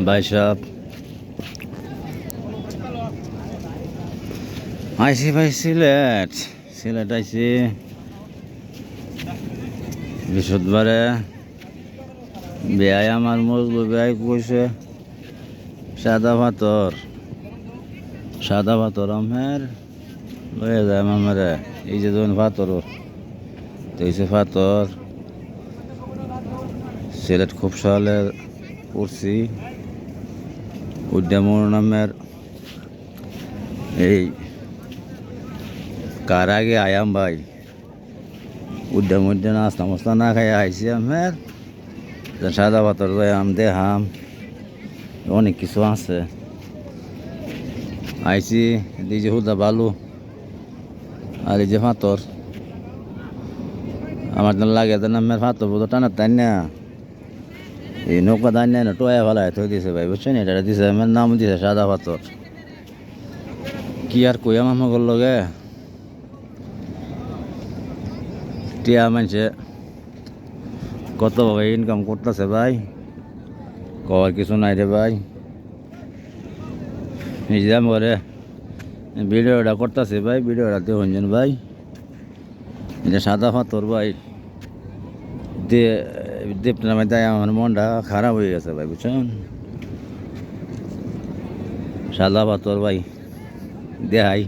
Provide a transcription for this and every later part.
ভাই সাহেব আইসি ভাই সিলেট আইসি বৃহস্পতিবারে বেয়াই আমার মজলু বেয়াই কইছে সাদা ভাতর আমের লয়ে যায় মামারে এই যে ধরুন ভাতর তৈছে ভাতর সিলেট খুব সালে পড়ছি উদ্যামর নামের এই কার আগে আয়াম ভাই উদ্যাম নাস্তা মস্তা না খাই আইসি আমের সাদা ভাতর আম দেহাম অনেক কিছু আছে আইসি এই যে হুদা বালু আর এই যে ভাতর আমার তো লাগে নামের ভাতর বোধ টানা তাই না এই নৌকা দান না টোয়া ফেলায় থই দিছে ভাই বুঝছেন এটা দিছে আমার নাম দিছে সাদা ভাতর কি আর কইয়া মামা করল গে টিয়া মানছে কত ভাই ইনকাম করতেছে ভাই কর কিছু নাই রে ভাই নিজেম করে ভিডিওটা করতেছে ভাই ভিডিওটা দেখুন ভাই এটা সাদা ভাতর ভাই দেবটা নামে তাই আমার মনটা খারাপ হয়ে গেছে ভাই বুঝছেন সাদা ভাতর ভাই দেহাই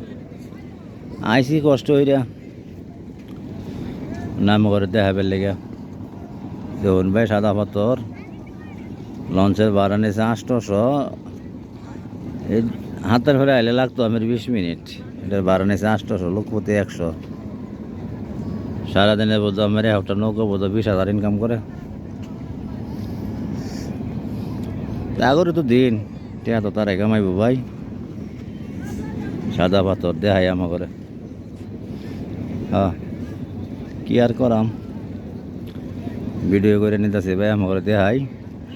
আইসি কষ্ট হইরা নাম করে দেখাবের লেগে দেখুন ভাই সাদা ভাতর লঞ্চের ভাড়া নিয়েছে 800 এই হাতের ঘরে আইলে লাগতো আমার 20 মিনিট এটার ভাড়া নিয়েছে 800 লোক প্রতি 100 সারাদিনে বোধ আমার একটা নৌকা বোধ 20,000 ইনকাম করে আগরে তো দিন টিয়া তো তারাই কামাইব ভাই সাদা ভাতর দেখাই আমা করে হ্যাঁ কি আর করাম ভিডিও করে নিতেছি ভাই আমা করে দেখাই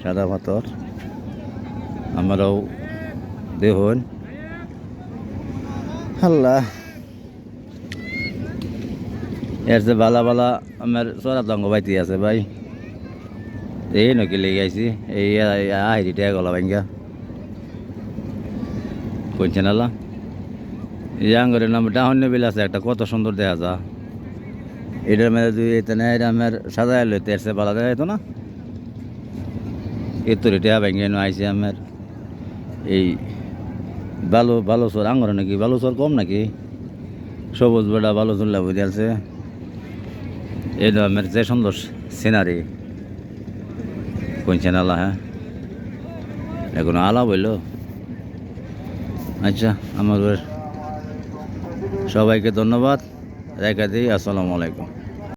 সাদা ভাতর আমরাও দেখুন আল্লাহ এর যে বালা আমার চড়া দঙ্গ বাইতে আছে ভাই এই নকি লেগে আইছি এই আহিরিটা গলা ভাঙ্গা কইছেন আল্লাহ এই আঙ্গরের নাম ডাহন্য বিল আছে একটা কত সুন্দর দেখা যা এটার মধ্যে দুই এখানে আমার সাজায় লইতে এসে বালা দেখা যেত না এত রেটা ভাঙ্গে আইসি আমার এই ভালো চোর আঙ্গরে নাকি ভালো চোর কম নাকি সবুজ বেড়া ভালো চুল্লা বুঝে আছে এই আমার যে সুন্দর সিনারি কইছেন আল্লাহ হ্যাঁ এখন আলা বলল আচ্ছা আমাদের সবাইকে ধন্যবাদ রেখে দিই আসসালামু আলাইকুম।